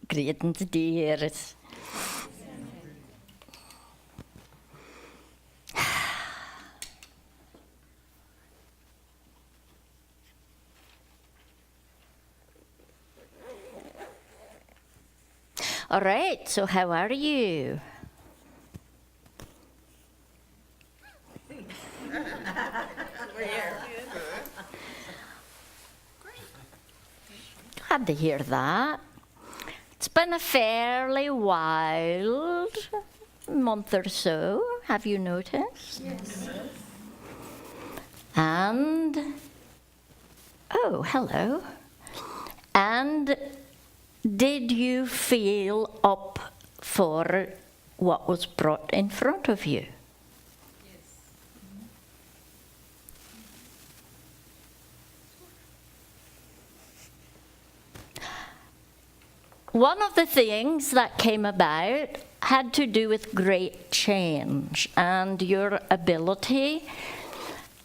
Greetings, dears. All right, so how are you? Glad to hear that. It's been a fairly wild month or so, have you noticed? Yes. And, oh, hello. And did you feel up for what was brought in front of you? One of the things that came about had to do with great change, and your ability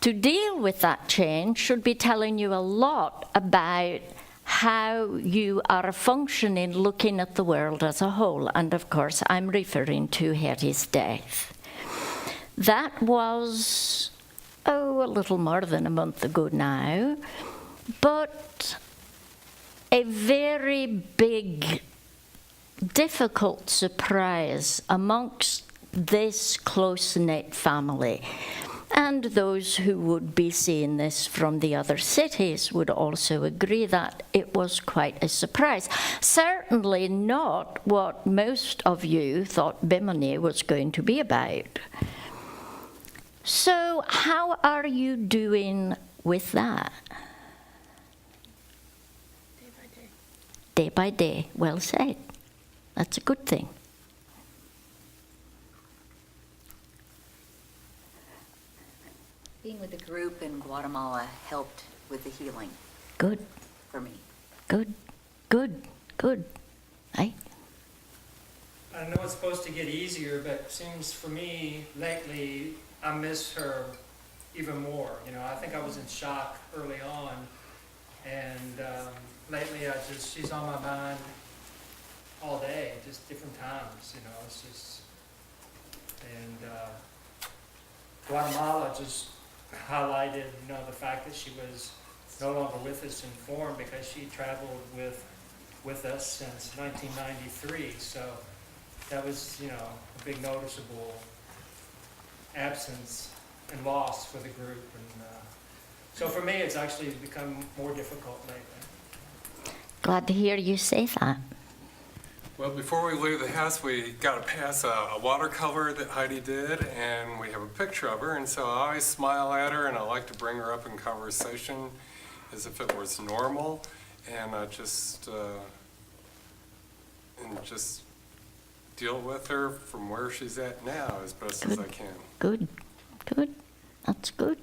to deal with that change should be telling you a lot about how you are functioning looking at the world as a whole. And of course, I'm referring to Harry's death. That was, a little more than a month ago now, but a very big, difficult surprise amongst this close-knit family. And those who would be seeing this from the other cities would also agree that it was quite a surprise. Certainly not what most of you thought Bimini was going to be about. So how are you doing with that? Day by day, well said. That's a good thing. Being with the group in Guatemala helped with the healing Good, for me. good. Right? I know it's supposed to get easier, but it seems for me lately, I miss her even more. You know, I think I was in shock early on, and lately she's on my mind all day, just different times, you know, it's just, and Guatemala just highlighted, you know, the fact that she was no longer with us in form because she traveled with us since 1993, so that was, you know, a big noticeable absence and loss for the group, and so for me it's actually become more difficult lately. Glad to hear you say that. Well, before we leave the house, we got to pass a watercolor that Heidi did, and we have a picture of her, and so I always smile at her, and I like to bring her up in conversation as if it was normal, and just deal with her from where she's at now as best as I can. Good. That's good.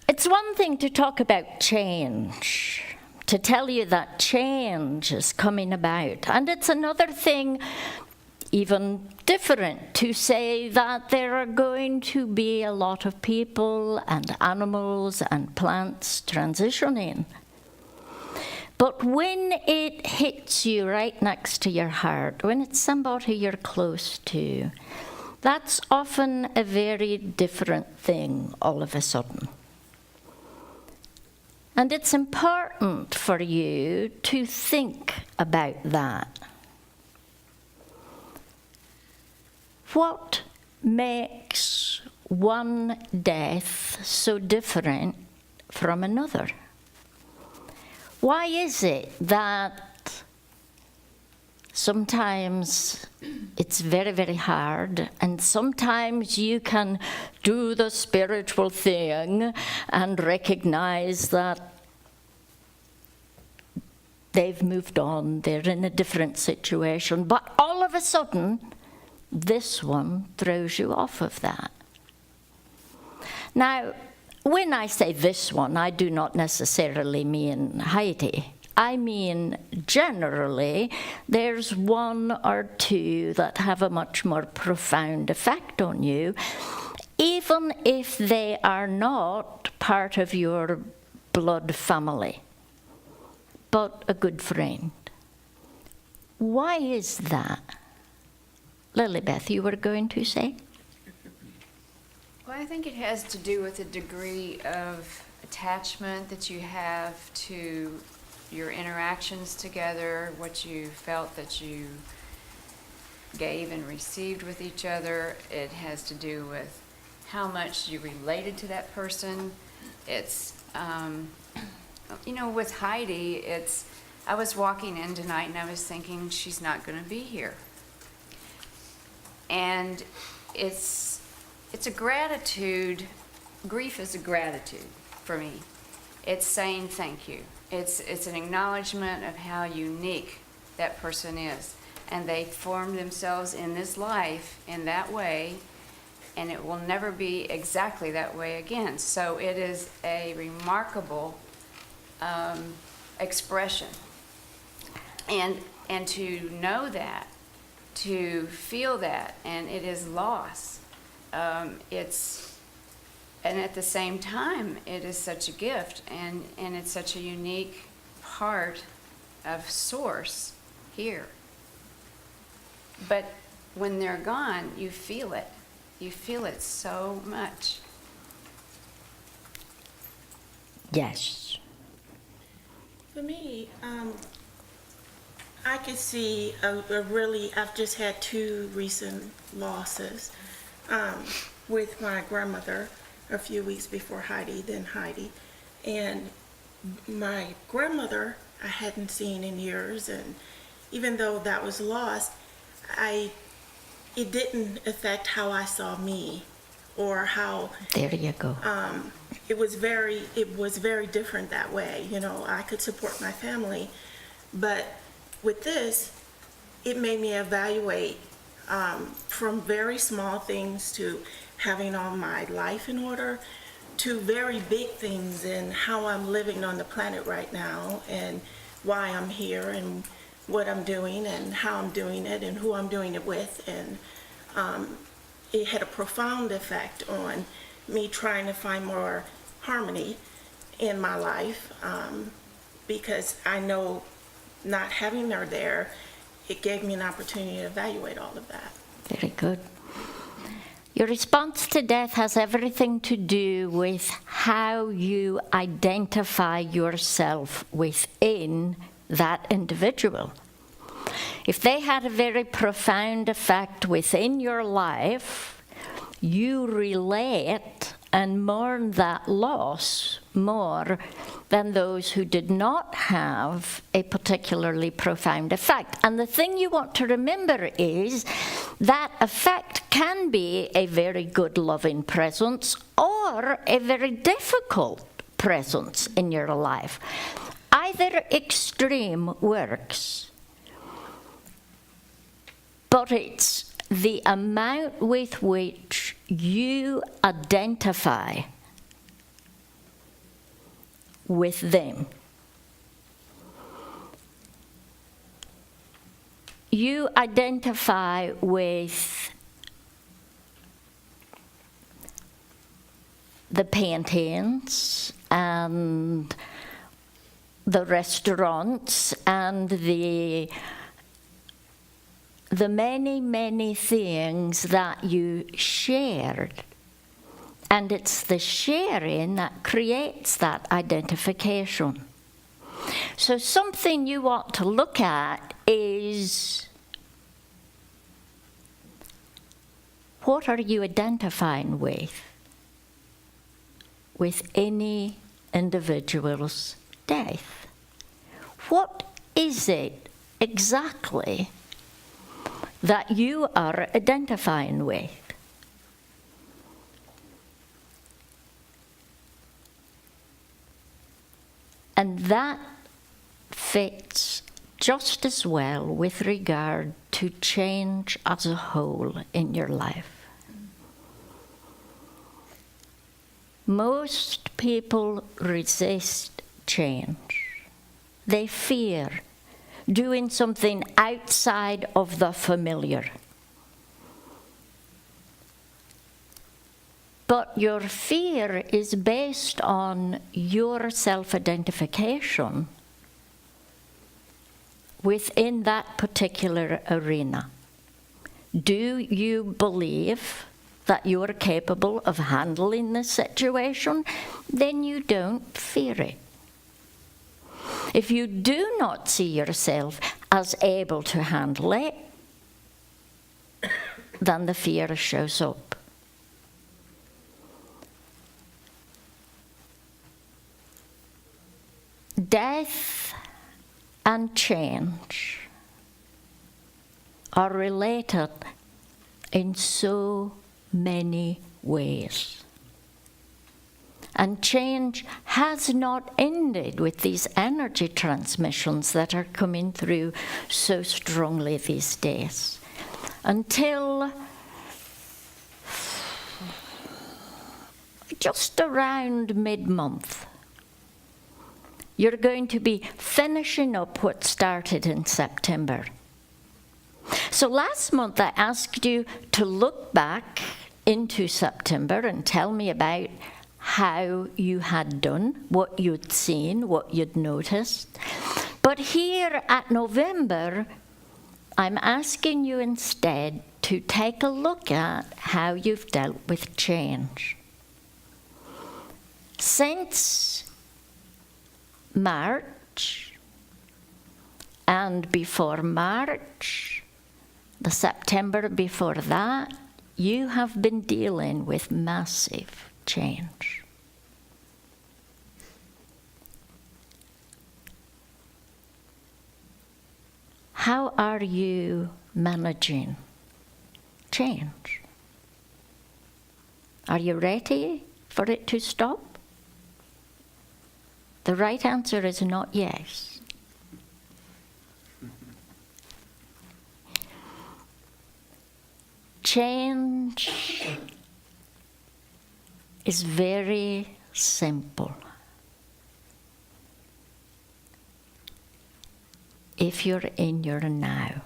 It's one thing to talk about change, to tell you that change is coming about. And it's another thing, even different, to say that there are going to be a lot of people and animals and plants transitioning. But when it hits you right next to your heart, when it's somebody you're close to, that's often a very different thing all of a sudden. And it's important for you to think about that. What makes one death so different from another? Why is it that sometimes it's very, very hard, and sometimes you can do the spiritual thing and recognize that they've moved on, they're in a different situation, but all of a sudden, this one throws you off of that. Now, when I say this one, I do not necessarily mean Heidi. I mean, generally, there's one or two that have a much more profound effect on you, even if they are not part of your blood family. but a good friend. Why is that? Lilibeth, you were going to say? Well, I think it has to do with the degree of attachment that you have to your interactions together, what you felt that you gave and received with each other. It has to do with how much you related to that person. It's, with Heidi, I was walking in tonight and I was thinking, she's not going to be here. And it's a gratitude. Grief is a gratitude for me. It's saying thank you. It's an acknowledgement of how unique that person is. And they formed themselves in this life in that way, and it will never be exactly that way again. So it is a remarkable expression. And to know that, to feel that, and it is loss. And at the same time, it is such a gift, and it's such a unique part of Source here. But when they're gone, you feel it. You feel it so much. Yes. For me, I could see I've just had 2 recent losses with my grandmother a few weeks before Heidi, then Heidi. And my grandmother I hadn't seen in years, and even though that was lost, it didn't affect how I saw me or how There you go. it was very different that way. I could support my family, but with this, it made me evaluate from very small things to having all my life in order to very big things and how I'm living on the planet right now and why I'm here and what I'm doing and how I'm doing it and who I'm doing it with. And it had a profound effect on me trying to find more harmony in my life because I know not having her there, it gave me an opportunity to evaluate all of that. Very good. Your response to death has everything to do with how you identify yourself within that individual. If they had a very profound effect within your life, you relate and mourn that loss more than those who did not have a particularly profound effect. And the thing you want to remember is that effect can be a very good loving presence or a very difficult presence in your life. Either extreme works, but it's the amount with which you identify with them. You identify with the paintings and the restaurants and the many, many things that you shared. And it's the sharing that creates that identification. So something you want to look at is, what are you identifying with any individual's death? What is it exactly that you are identifying with? And that fits just as well with regard to change as a whole in your life. Most people resist change. They fear doing something outside of the familiar. But your fear is based on your self-identification within that particular arena. Do you believe that you are capable of handling this situation? Then you don't fear it. If you do not see yourself as able to handle it, then the fear shows up. Death and change are related in so many ways. And change has not ended with these energy transmissions that are coming through so strongly these days. Until just around mid-month, you're going to be finishing up what started in September. So last month I asked you to look back into September and tell me about how you had done, what you'd seen, what you'd noticed. But here at November, I'm asking you instead to take a look at how you've dealt with change. Since March, and before March, the September before that, you have been dealing with massive change. How are you managing change? Are you ready for it to stop? The right answer is not yes. Change is very simple. If you're in your now,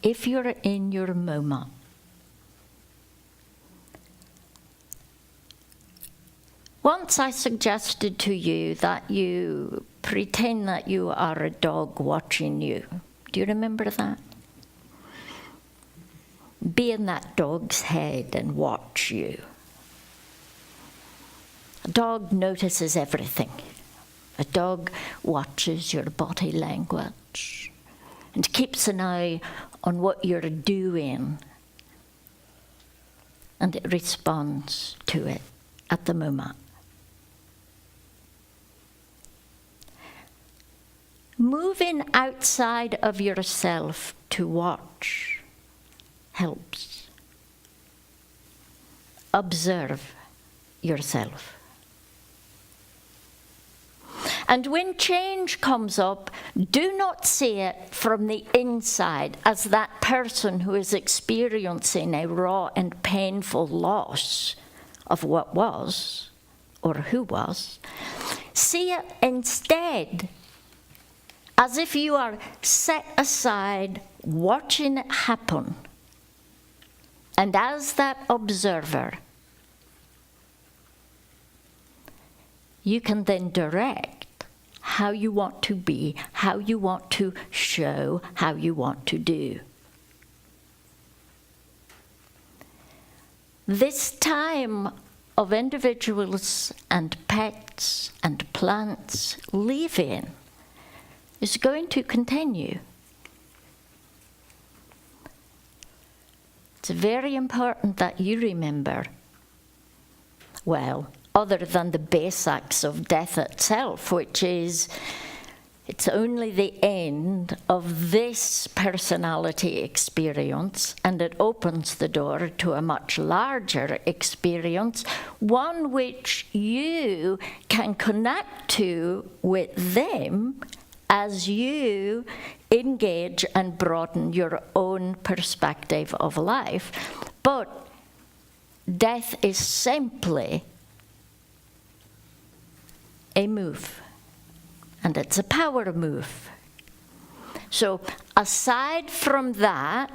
if you're in your moment, once I suggested to you that you pretend that you are a dog watching you. Do you remember that? Be in that dog's head and watch you. A dog notices everything. A dog watches your body language and keeps an eye on what you're doing, and it responds to it at the moment. Moving outside of yourself to watch helps. Observe yourself. And when change comes up, do not see it from the inside as that person who is experiencing a raw and painful loss of what was or who was. See it instead as if you are set aside watching it happen. And as that observer, you can then direct how you want to be, how you want to show, how you want to do. This time of individuals and pets and plants leaving is going to continue. It's very important that you remember, well, other than the basics of death itself, which is, it's only the end of this personality experience, and it opens the door to a much larger experience, one which you can connect to with them as you engage and broaden your own perspective of life. But death is simply a move, and it's a power move. So aside from that,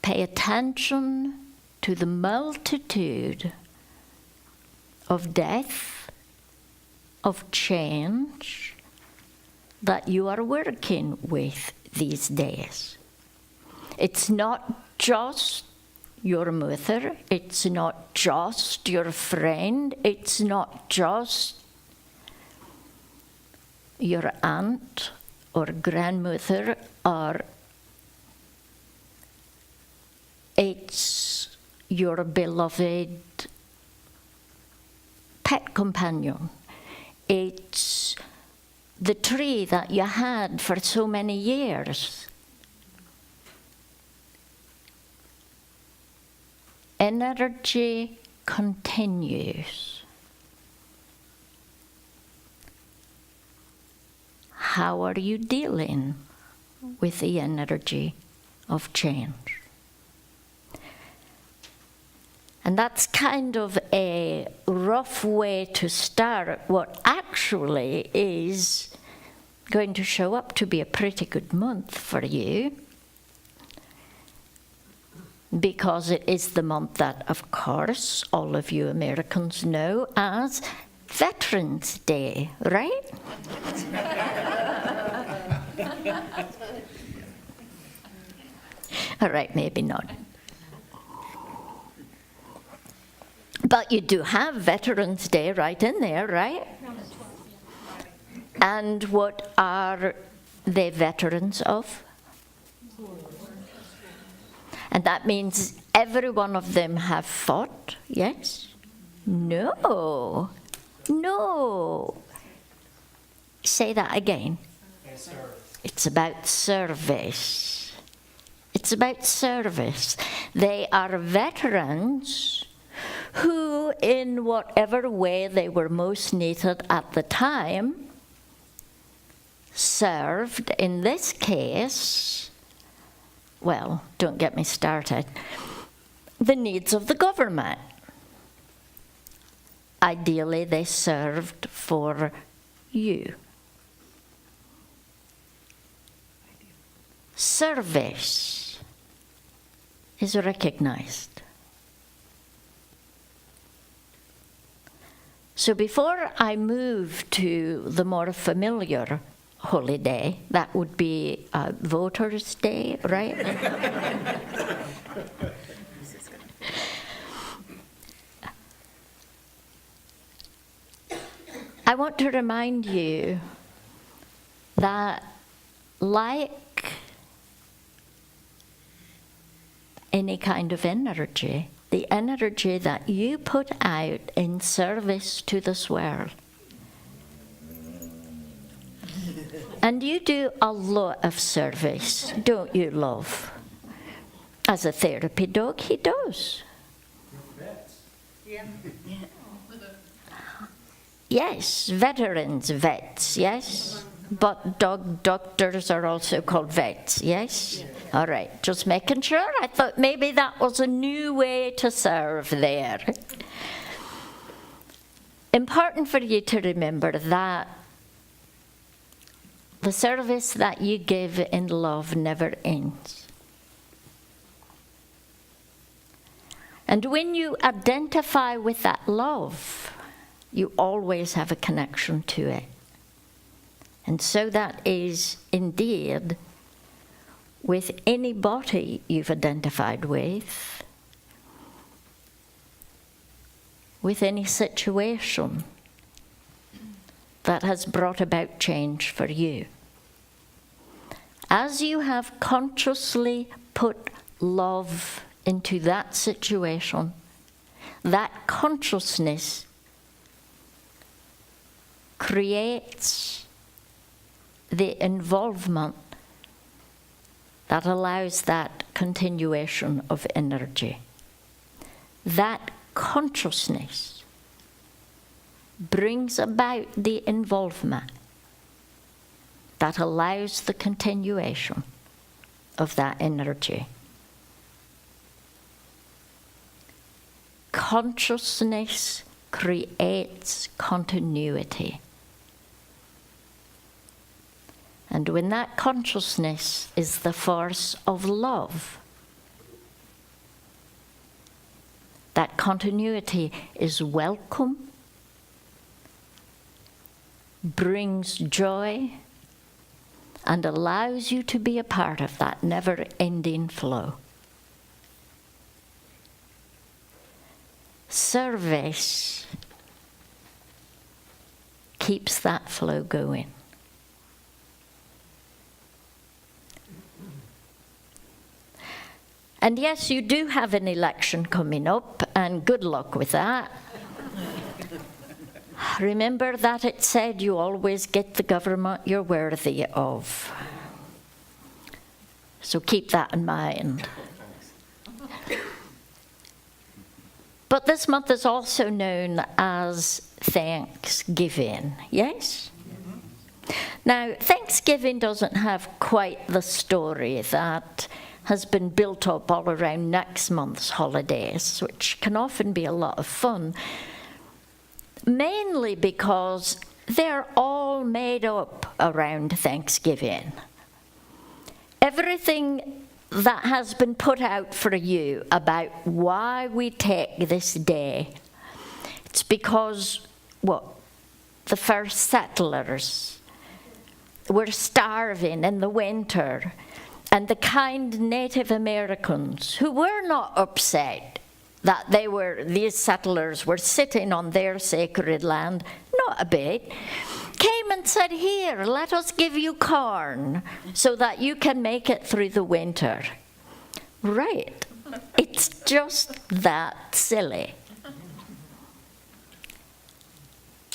pay attention to the multitude of death, of change, that you are working with these days. It's not just your mother, it's not just your friend, it's not just your aunt or grandmother, or it's your beloved pet companion. It's the tree that you had for so many years. Energy continues. How are you dealing with the energy of change? And that's kind of a rough way to start what actually is going to show up to be a pretty good month for you, because it is the month that, of course, all of you Americans know as Veterans Day, right? All right, maybe not. But you do have Veterans Day right in there, right? And what are they veterans of? And that means every one of them have fought, yes? No. No. Say that again. They serve. It's about service. It's about service. They are veterans who, in whatever way they were most needed at the time, served, in this case, well, don't get me started, the needs of the government. Ideally, they served for you. Service is recognized. So before I move to the more familiar holiday, that would be Voters' Day, right? I want to remind you that, like any kind of energy, the energy that you put out in service to this world. And you do a lot of service, don't you, love? As a therapy dog, he does. Yes, veterans, vets, yes? But dog doctors are also called vets, yes? All right, just making sure. I thought maybe that was a new way to serve there. Important for you to remember that the service that you give in love never ends. And when you identify with that love, you always have a connection to it. And so that is indeed with anybody you've identified with any situation that has brought about change for you. As you have consciously put love into that situation, that consciousness creates the involvement that allows that continuation of energy. That consciousness brings about the involvement that allows the continuation of that energy. Consciousness creates continuity. And when that consciousness is the force of love, that continuity is welcome, brings joy, and allows you to be a part of that never-ending flow. Service keeps that flow going. And yes, you do have an election coming up, and good luck with that. Remember that it said you always get the government you're worthy of. So keep that in mind. But this month is also known as Thanksgiving, yes? Now, Thanksgiving doesn't have quite the story that has been built up all around next month's holidays, which can often be a lot of fun, mainly because they're all made up around Thanksgiving. Everything that has been put out for you about why we take this day, it's because, the first settlers were starving in the winter, and the kind Native Americans, who were not upset that these settlers were sitting on their sacred land, not a bit, came and said, "Here, let us give you corn so that you can make it through the winter." Right. It's just that silly.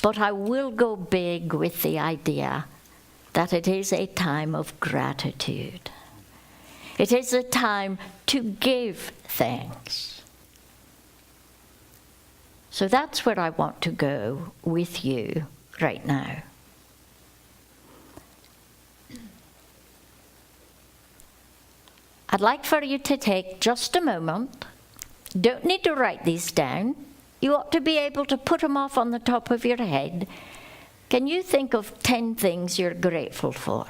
But I will go big with the idea that it is a time of gratitude. It is a time to give thanks. So that's where I want to go with you right now. I'd like for you to take just a moment. Don't need to write these down. You ought to be able to put them off on the top of your head. Can you think of 10 things you're grateful for?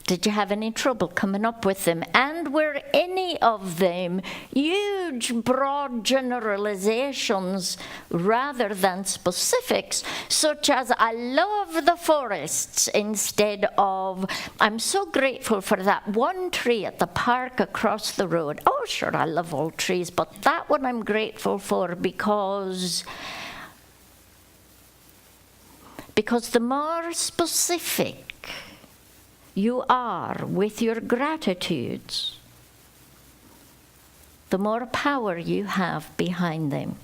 Did you have any trouble coming up with them? And were any of them huge, broad generalizations rather than specifics, such as, "I love the forests," instead of, "I'm so grateful for that one tree at the park across the road. Oh, sure, I love all trees, but that one I'm grateful for because the more specific you are with your gratitudes, the more power you have behind them.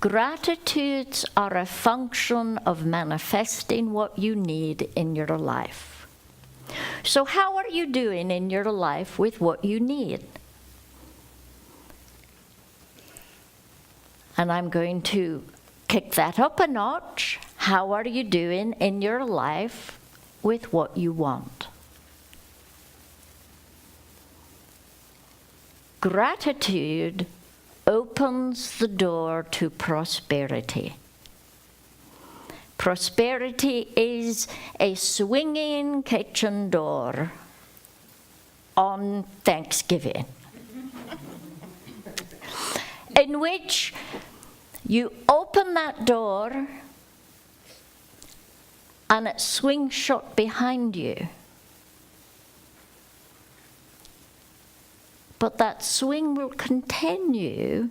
Gratitudes are a function of manifesting what you need in your life. So how are you doing in your life with what you need? And I'm going to kick that up a notch. How are you doing in your life with what you want? Gratitude opens the door to prosperity. Prosperity is a swinging kitchen door on Thanksgiving, in which you open that door and it swings shut behind you. But that swing will continue,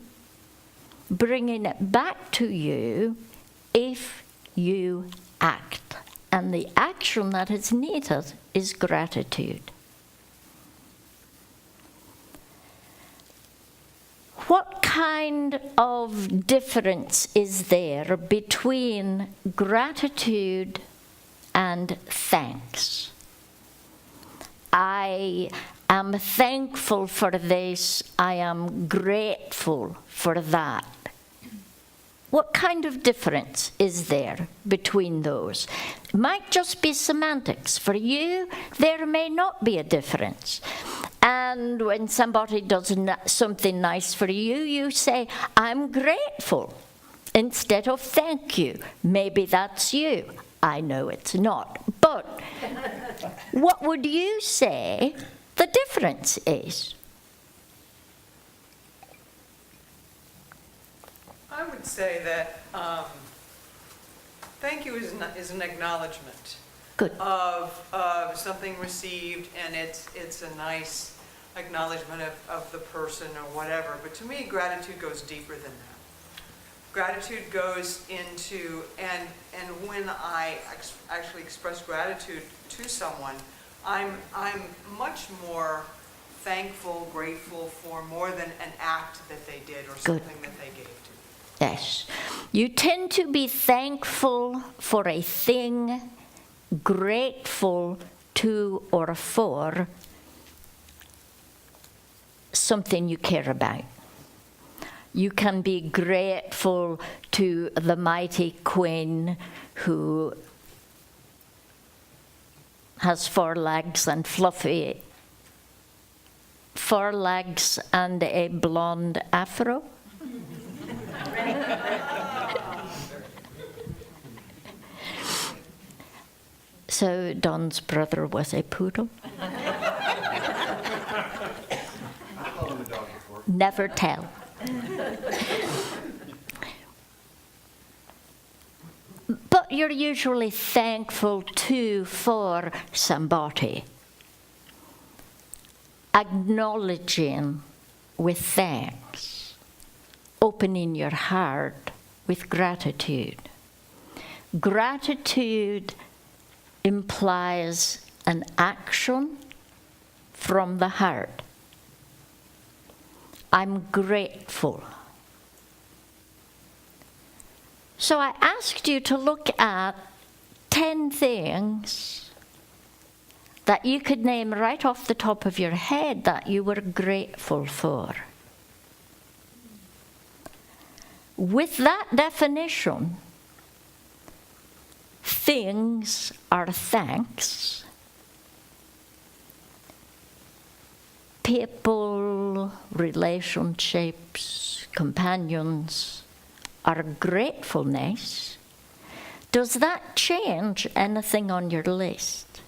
bringing it back to you if you act. And the action that is needed is gratitude. What kind of difference is there between gratitude and thanks? I am thankful for this. I am grateful for that. What kind of difference is there between those? It might just be semantics. For you, there may not be a difference. And when somebody does something nice for you, you say, "I'm grateful," instead of "thank you." Maybe that's you. I know it's not. But what would you say the difference is. I would say that thank you is an acknowledgement Good. of something received, and it's a nice acknowledgement of the person or whatever. But to me, gratitude goes deeper than that. Gratitude goes into, and when I actually express gratitude to someone, I'm much more thankful, grateful for more than an act that they did or something that they gave to me. Yes. You tend to be thankful for a thing, grateful to or for something you care about. You can be grateful to the mighty Queen who has 4 legs and fluffy 4 legs and a blonde afro. So Don's brother was a poodle. Never tell. But you're usually thankful too for somebody. Acknowledging with thanks. Opening your heart with gratitude. Gratitude implies an action from the heart. I'm grateful. So I asked you to look at 10 things that you could name right off the top of your head that you were grateful for. With that definition, things are thanks. People, relationships, companions are gratefulness. Does that change anything on your list?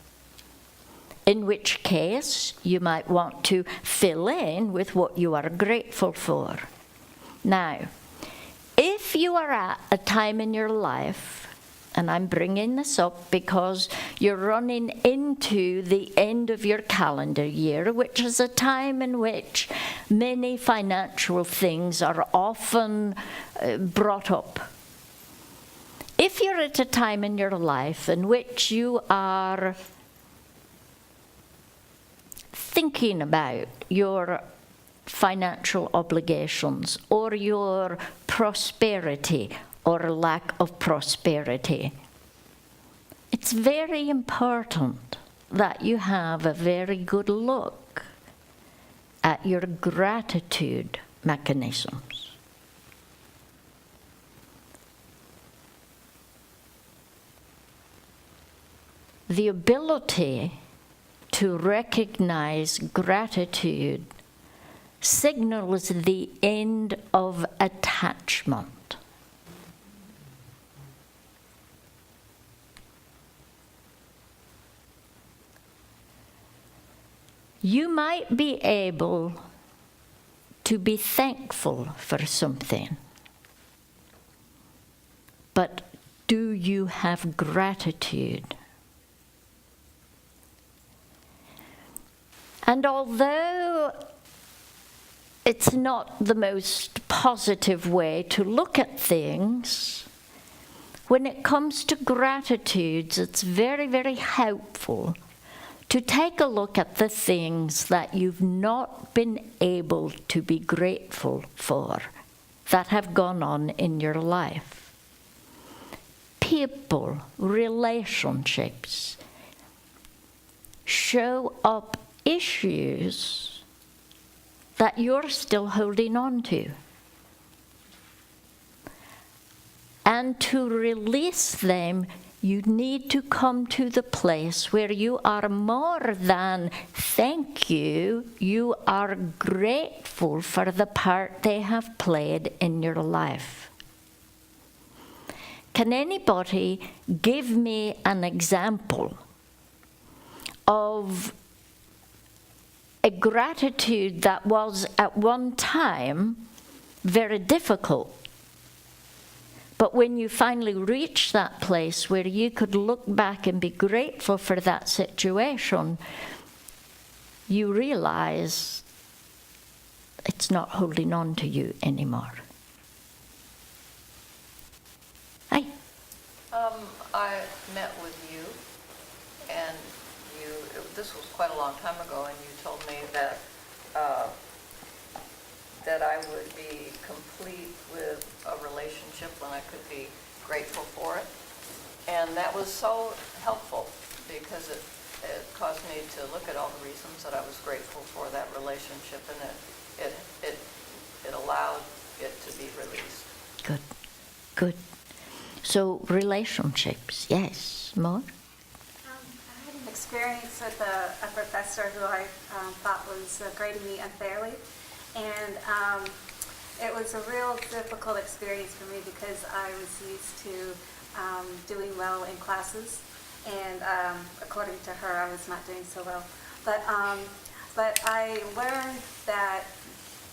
In which case, you might want to fill in with what you are grateful for. Now, if you are at a time in your life, and I'm bringing this up because you're running into the end of your calendar year, which is a time in which many financial things are often brought up. If you're at a time in your life in which you are thinking about your financial obligations or your prosperity or lack of prosperity, it's very important that you have a very good look at your gratitude mechanisms. The ability to recognize gratitude signals the end of attachment. You might be able to be thankful for something, but do you have gratitude? And although it's not the most positive way to look at things, when it comes to gratitudes, it's very, very helpful to take a look at the things that you've not been able to be grateful for that have gone on in your life. People, relationships, show up issues that you're still holding on to. And to release them, you need to come to the place where you are more than thank you, you are grateful for the part they have played in your life. Can anybody give me an example of a gratitude that was at one time very difficult. But when you finally reach that place where you could look back and be grateful for that situation, you realize it's not holding on to you anymore. Hi. I met with you, and this was quite a long time ago, and you told me that, that I would be complete with a relationship when I could be grateful for it. And that was so helpful, because it caused me to look at all the reasons that I was grateful for that relationship, and it allowed it to be released. Good, good. So relationships, yes, more? I had an experience with a professor who I thought was grading me unfairly. And it was a real difficult experience for me because I was used to doing well in classes. And according to her, I was not doing so well. But I learned that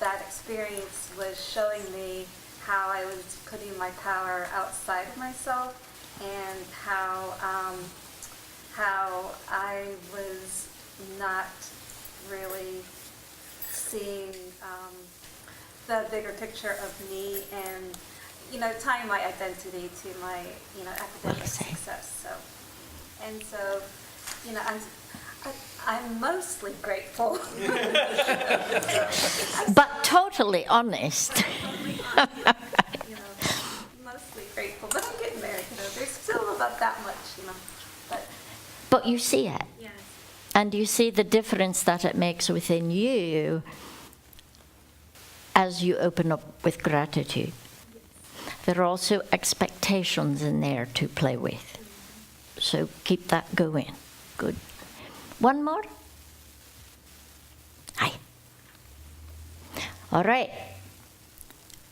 that experience was showing me how I was putting my power outside of myself, and how I was not really seeing the bigger picture of me, and tying my identity to my academic success. So I'm mostly grateful. But totally honest. Mostly grateful, but I'm getting there. There's still about that much, But you see it. Yes. And you see the difference that it makes within you as you open up with gratitude. There are also expectations in there to play with. So keep that going. Good. One more? Hi. All right.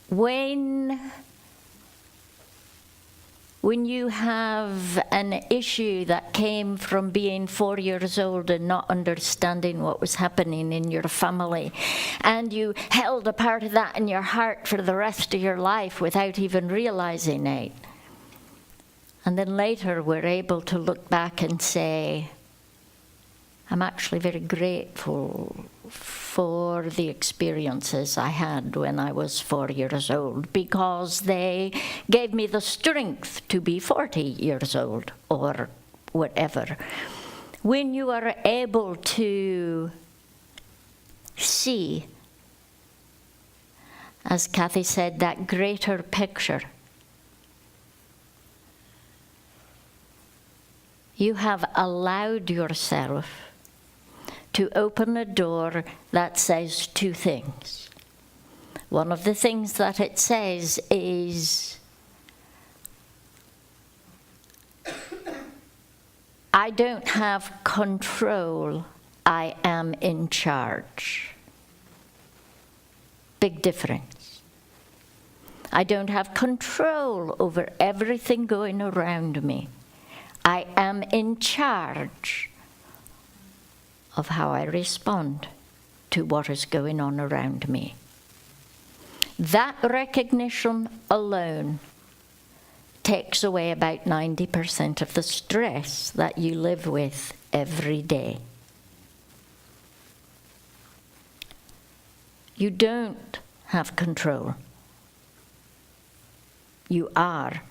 When you have an issue that came from being 4 years old and not understanding what was happening in your family, and you held a part of that in your heart for the rest of your life without even realizing it, and then later we're able to look back and say, I'm actually very grateful for the experiences I had when I was 4 years old, because they gave me the strength to be 40 years old or whatever. When you are able to see, as Kathy said, that greater picture, you have allowed yourself to open a door that says two things. One of the things that it says is, I don't have control, I am in charge. Big difference. I don't have control over everything going around me. I am in charge of how I respond to what is going on around me. That recognition alone takes away about 90% of the stress that you live with every day. You don't have control. You are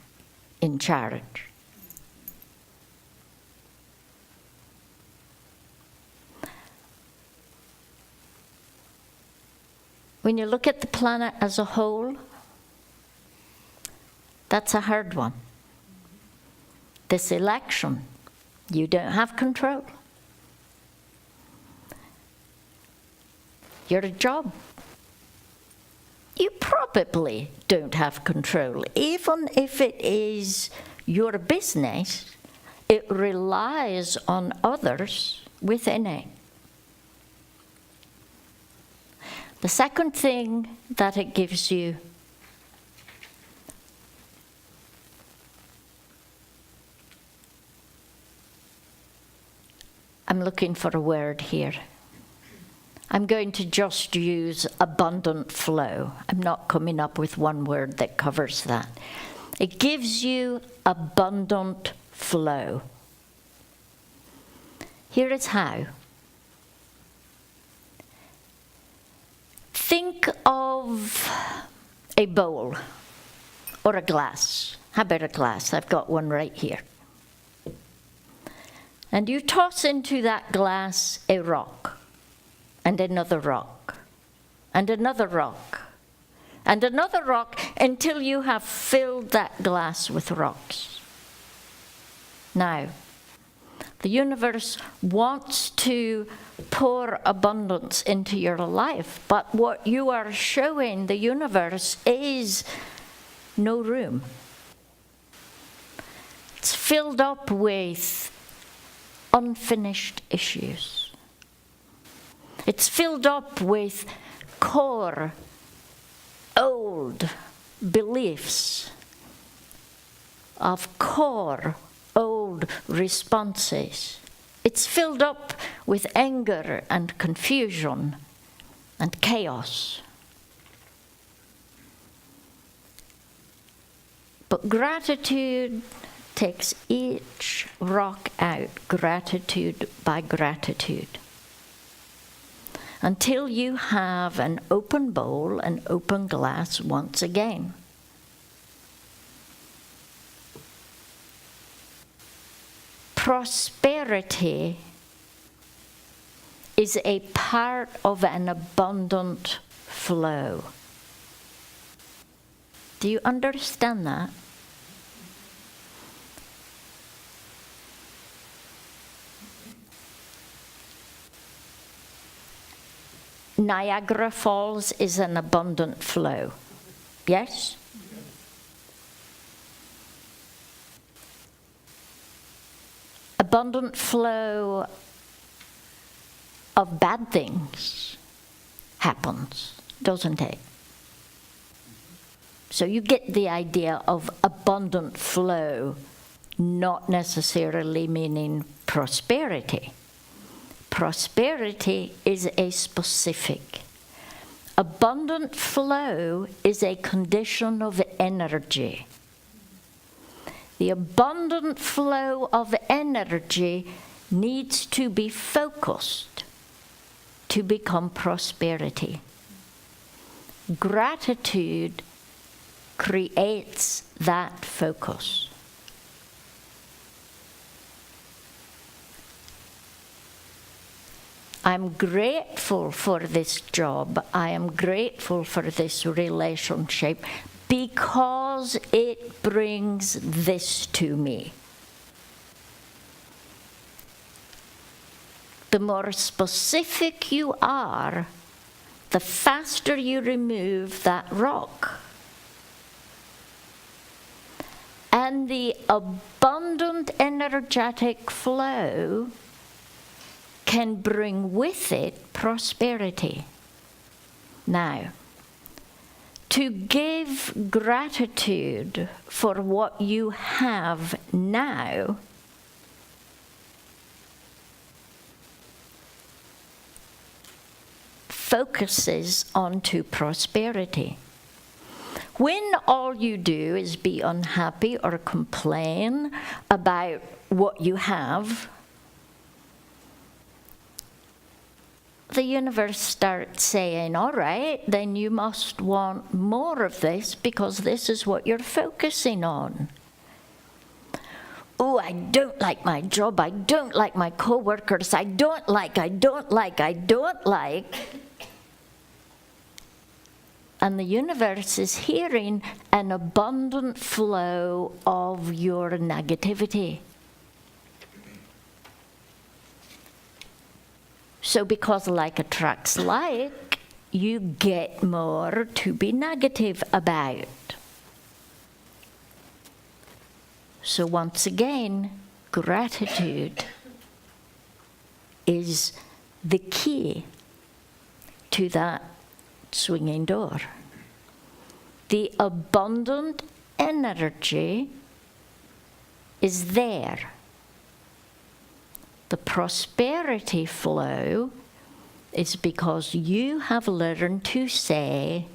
in charge. When you look at the planet as a whole, that's a hard one. This election, you don't have control. Your job, you probably don't have control. Even if it is your business, it relies on others within it. The second thing that it gives you I'm looking for a word here. I'm going to just use abundant flow. I'm not coming up with one word that covers that. It gives you abundant flow. Here is how. Think of a bowl or a glass. How about a glass? I've got one right here. And you toss into that glass a rock, and another rock, and another rock, and another rock, until you have filled that glass with rocks. Now, the universe wants to pour abundance into your life, but what you are showing the universe is no room. It's filled up with unfinished issues. It's filled up with core, old beliefs, of core, old responses. It's filled up with anger and confusion and chaos. But gratitude takes each rock out, gratitude by gratitude, until you have an open bowl, an open glass once again. Prosperity is a part of an abundant flow. Do you understand that? Niagara Falls is an abundant flow. Yes? Abundant flow of bad things happens, doesn't it? So you get the idea of abundant flow, not necessarily meaning prosperity. Prosperity is a specific. Abundant flow is a condition of energy. The abundant flow of energy needs to be focused to become prosperity. Gratitude creates that focus. I'm grateful for this job. I am grateful for this relationship because it brings this to me. The more specific you are, the faster you remove that rock. And the abundant energetic flow can bring with it prosperity. Now, to give gratitude for what you have now focuses onto prosperity. When all you do is be unhappy or complain about what you have, the universe starts saying, all right, then you must want more of this because this is what you're focusing on. Oh, I don't like my job. I don't like my coworkers. I don't like. And the universe is hearing an abundant flow of your negativity. So because like attracts like, you get more to be negative about. So once again, gratitude is the key to that swinging door. The abundant energy is there. The prosperity flow is because you have learned to say,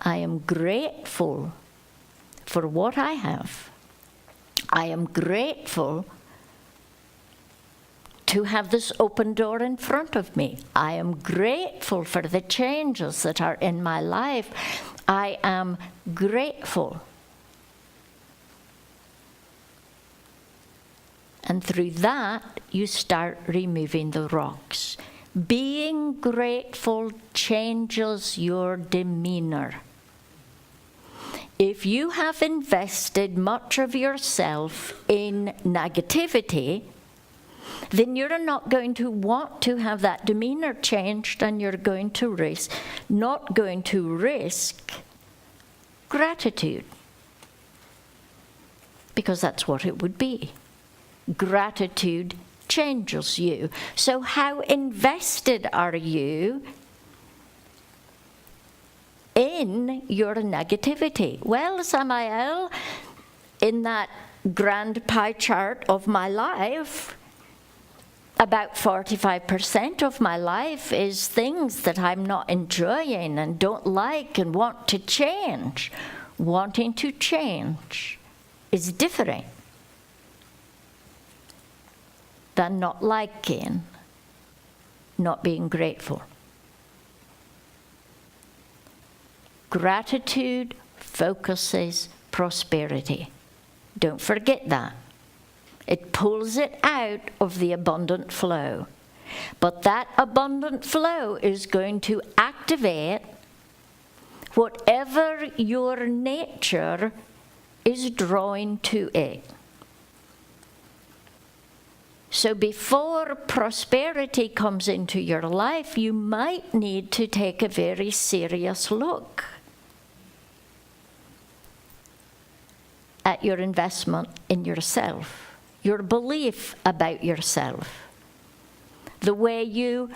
I am grateful for what I have. I am grateful to have this open door in front of me. I am grateful for the changes that are in my life. I am grateful. And through that, you start removing the rocks. Being grateful changes your demeanor. If you have invested much of yourself in negativity, then you're not going to want to have that demeanor changed, and you're going to not going to risk gratitude. Because that's what it would be. Gratitude changes you. So how invested are you in your negativity? Well, Samael, in that grand pie chart of my life, about 45% of my life is things that I'm not enjoying and don't like and want to change. Wanting to change is different than not liking, not being grateful. Gratitude focuses prosperity. Don't forget that. It pulls it out of the abundant flow. But that abundant flow is going to activate whatever your nature is drawing to it. So before prosperity comes into your life, you might need to take a very serious look at your investment in yourself, your belief about yourself, the way you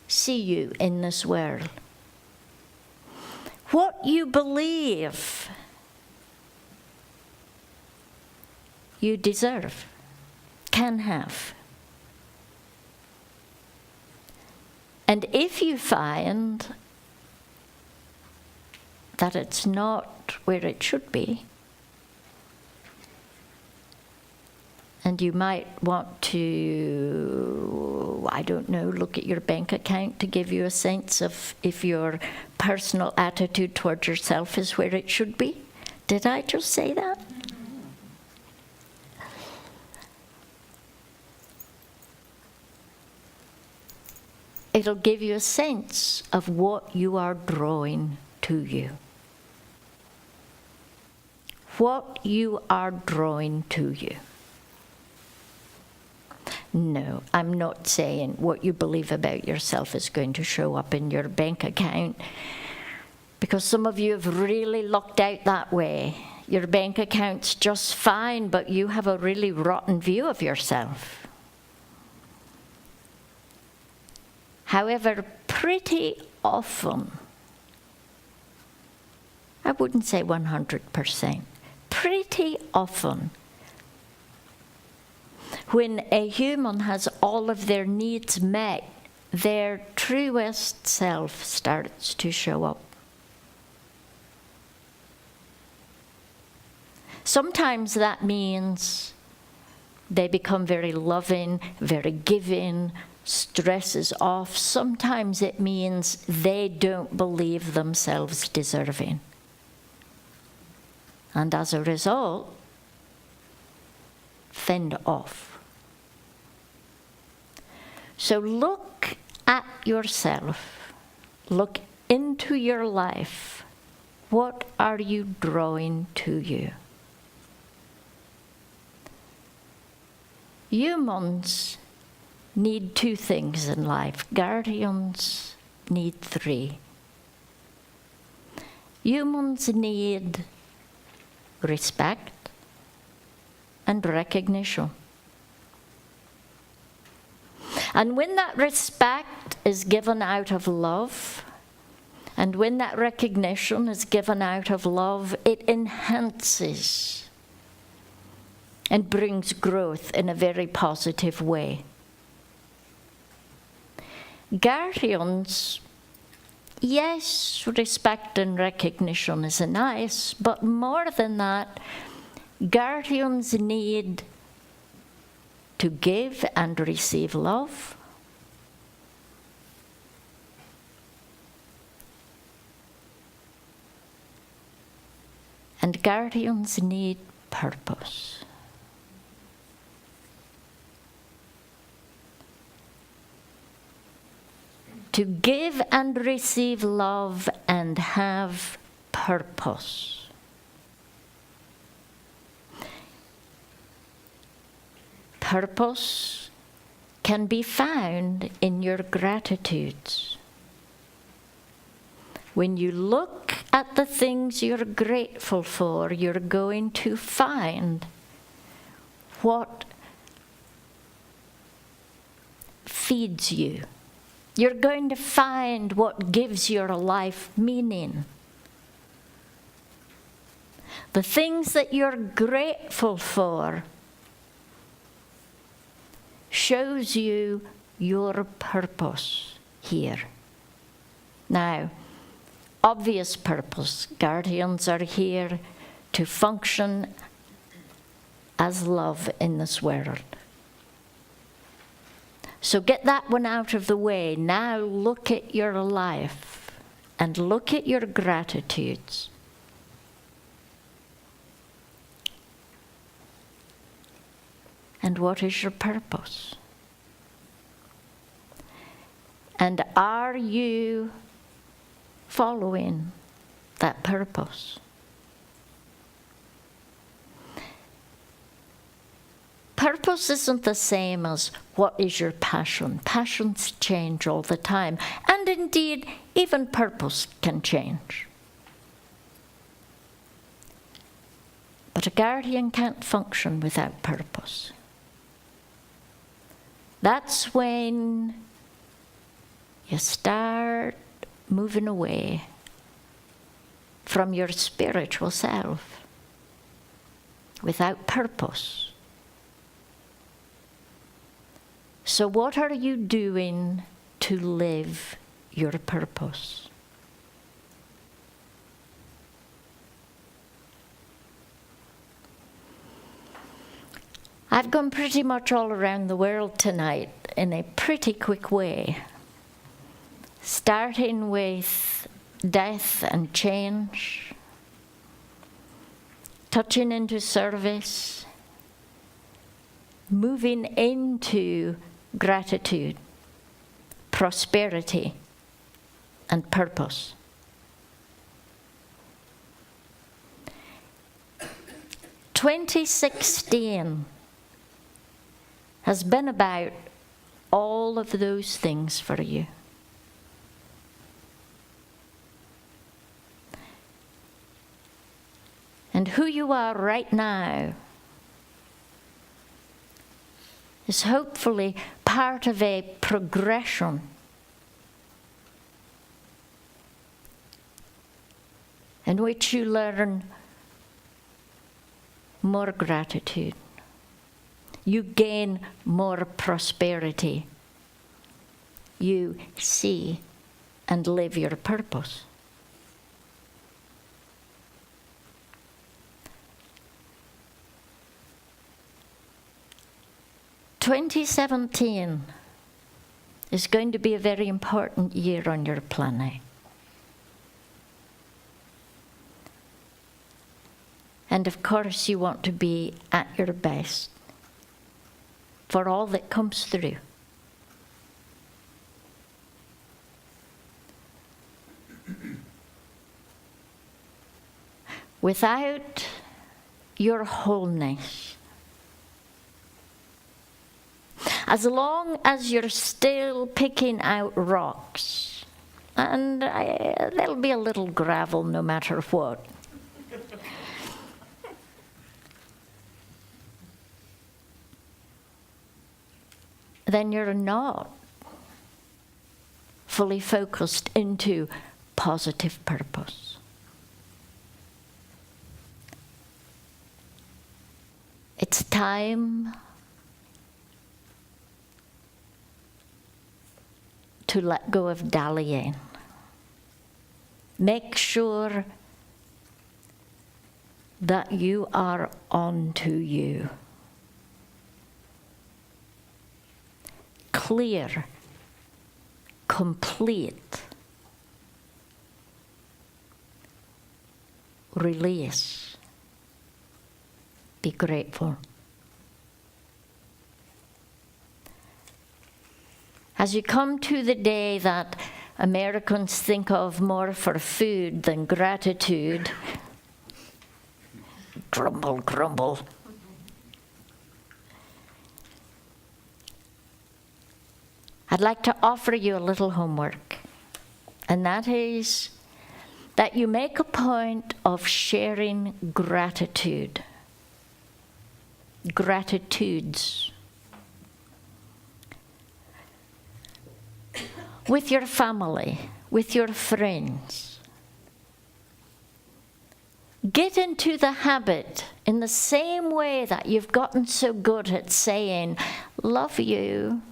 see you in this world. What you believe you deserve, can have. And if you find that it's not where it should be, and you might want to, I don't know, look at your bank account to give you a sense of if your personal attitude towards yourself is where it should be. Did I just say that? It'll give you a sense of what you are drawing to you. What you are drawing to you. No, I'm not saying what you believe about yourself is going to show up in your bank account, because some of you have really lucked out that way. Your bank account's just fine, but you have a really rotten view of yourself. However, pretty often, I wouldn't say 100%, pretty often, when a human has all of their needs met, their truest self starts to show up. Sometimes that means they become very loving, very giving, stress is off. Sometimes it means they don't believe themselves deserving. And as a result, fend off. So look at yourself. Look into your life. What are you drawing to you? Humans need two things in life. Guardians need three. Humans need respect and recognition. And when that respect is given out of love, and when that recognition is given out of love, it enhances and brings growth in a very positive way. guardians, yes, respect and recognition is nice, but more than that, guardians need to give and receive love. And guardians need purpose. To give and receive love and have purpose. Purpose can be found in your gratitudes. When you look at the things you're grateful for, you're going to find what feeds you. You're going to find what gives your life meaning. The things that you're grateful for shows you your purpose here. Now, obvious purpose. Guardians are here to function as love in this world. So get that one out of the way. Now look at your life and look at your gratitudes. And what is your purpose? And are you following that purpose? Purpose isn't the same as what is your passion. Passions change all the time. And indeed, even purpose can change. But a guardian can't function without purpose. That's when you start moving away from your spiritual self without purpose. So what are you doing to live your purpose? I've gone pretty much all around the world tonight in a pretty quick way, starting with death and change, touching into service, moving into gratitude, prosperity, and purpose. "2016 has been about all of those things for you. And who you are right now is hopefully part of a progression in which you learn more gratitude. You gain more prosperity. You see and live your purpose. "2017 is going to be a very important year on your planet. And of course you want to be at your best for all that comes through. Without your wholeness, as long as you're still picking out rocks, and there'll be a little gravel no matter what, then you're not fully focused into positive purpose. It's time to let go of dallying. Make sure that you are on to you. Clear, complete, release, be grateful. As you come to the day that Americans think of more for food than gratitude, grumble, grumble. I'd like to offer you a little homework, and that is that you make a point of sharing gratitudes with your family, with your friends. Get into the habit in the same way that you've gotten so good at saying, love you.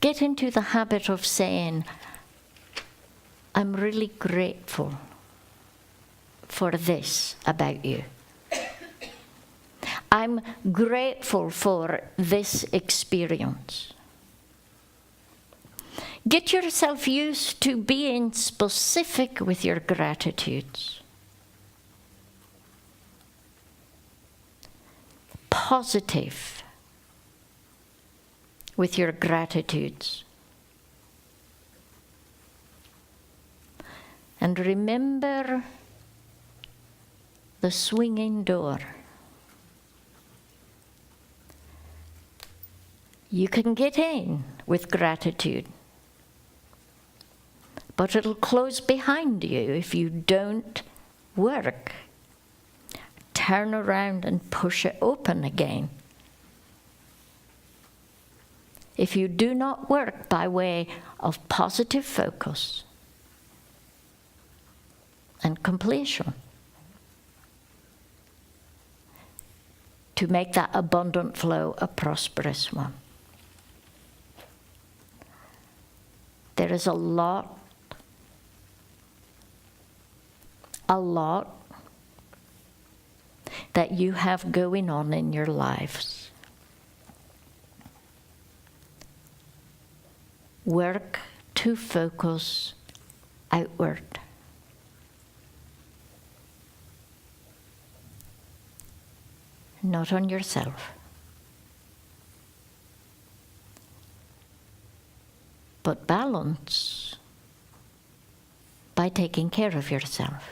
Get into the habit of saying, I'm really grateful for this about you. I'm grateful for this experience. Get yourself used to being specific with your gratitudes. Positive with your gratitudes. And remember the swinging door. You can get in with gratitude, but it'll close behind you if you don't work. Turn around and push it open again. If you do not work by way of positive focus and completion, to make that abundant flow a prosperous one. There is a lot that you have going on in your lives. Work to focus outward. Not on yourself, but balance by taking care of yourself.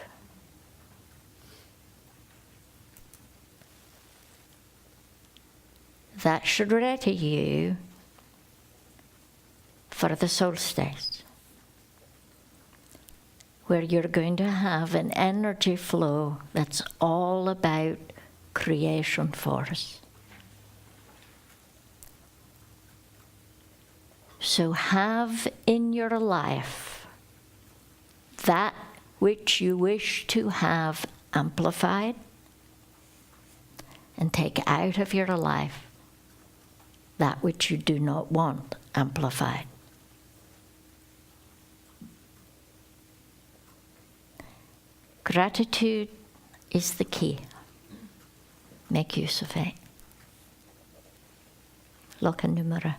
That should ready you for the solstice, where you're going to have an energy flow that's all about creation force. So have in your life that which you wish to have amplified, and take out of your life that which you do not want amplified. Gratitude is the key. Make use of it. Look a numera.